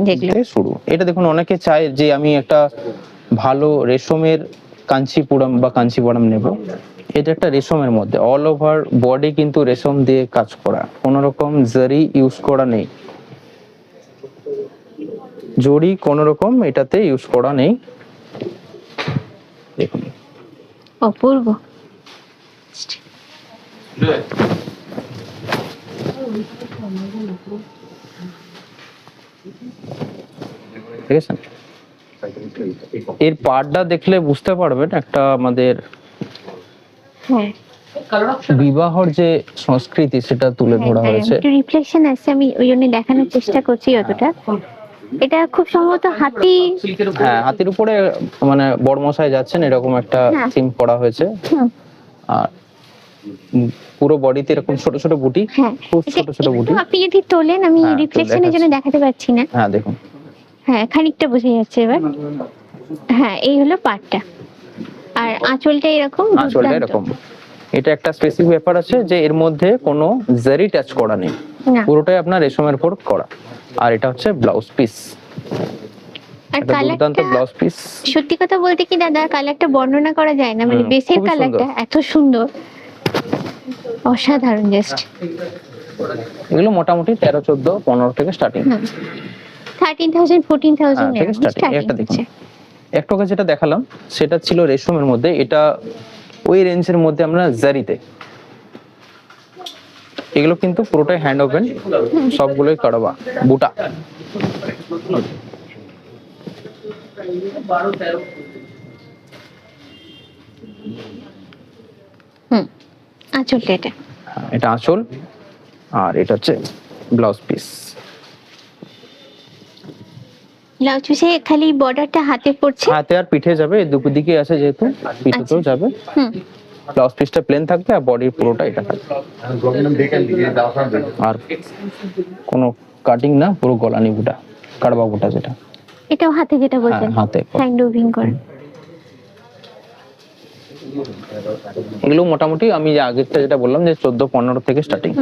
থেকে শুরু। এটা দেখুন অনেকে চায় যে আমি একটা ভালো রেশমের কাঞ্চিপুরম বা কাঞ্চিপুরম নেব। এটা একটা রেশমের মধ্যে অল ওভার বডি কিন্তু রেশম দিয়ে কাজ করা, কোনো রকম জারি ইউজ করা নেই, জড়ি কোনো রকম এটাতে ইউজ করা নেই। দেখুন অপূর্ব। ঠিক আছে, এর পাড়টা দেখলে বুঝতে পারবেন একটা আমাদের হ্যাঁ বিবাহর যে সংস্কৃতি সেটা তুলে ধরা হয়েছে। একটু রিফ্লেকশন আছে, আমি ওই জন্য দেখানোর চেষ্টা করছি যতটা। এটা খুব সম্ভবত হাতি। হ্যাঁ, হাতির উপরে মানে বড়মশাই যাচ্ছেন এরকম একটা হ্যাঁ। থিম করা হয়েছে। আর পুরো বডিতে এরকম ছোট ছোট বুটি, হ্যাঁ খুব ছোট ছোট বুটি। আপনি যদি তোলেন, আমি হ্যাঁ, তো রিফ্লেকশনের জন্য দেখাচ্ছি। দেখাতে পারছি না। হ্যাঁ দেখুন, হ্যাঁ খানিকটা বোঝা যাচ্ছে এবার। হ্যাঁ এই হলো পাটটা, আর আঁচলটা এরকম আঁচলটা দুর্দান্ত। এরকম। এটা একটা স্পেসিফিক ব্যাপার আছে যে এর মধ্যে কোনো জারি টাচ করা নেই, না। পুরোটাই আপনার রেশমের উপর করা। আর এটা হচ্ছে ব্লাউজ পিস, আর এটা দুর্দান্ত কালারটা, ব্লাউজ পিস। সত্যি কথা বলতে কি দাদা, কালারটা বর্ণনা করা যায় না, মানে বেসের খুবই কালারটা এত সুন্দর, অসাধারণ জাস্ট। এগুলো মোটামুটি 13, 14, 15 থেকে স্টার্টিং। 13,000 14,000 থেকে স্টার্টিং। একটা দেখুন, একটু আগে যেটা দেখালাম সেটা ছিল রেশমের মধ্যে, এটা ওই রেঞ্জের মধ্যে আমরা জারিতে। এগুলো কিন্তু পুরোটাই হ্যান্ড ওপেন, সবগুলোই কারবা বুটা। আঁচলটা এটা। এটা আঁচল, আর এটা হচ্ছে ব্লাউজ পিস। ব্লাউজ পিসে খালি বর্ডারটা হাতে পড়ছে, হাতে আর পিঠে যাবে, এই দুটো দিকে আছে যেহেতু পিঠেতেও যাবে। ব্লাউজ পিসটা প্লেন থাকবে আর বডির পুরোটা এটা থাকবে। আর কোনো কাটিং না, পুরো গলানি বুটা, কারবা বুটা যেটা। এটাও হাতে, যেটা বলছেন হাতে হ্যান্ড ওভিং করে। এগুলো মোটামুটি আমি আগেরটা যেটা বললাম যে 14, 15 থেকে স্টার্টিং।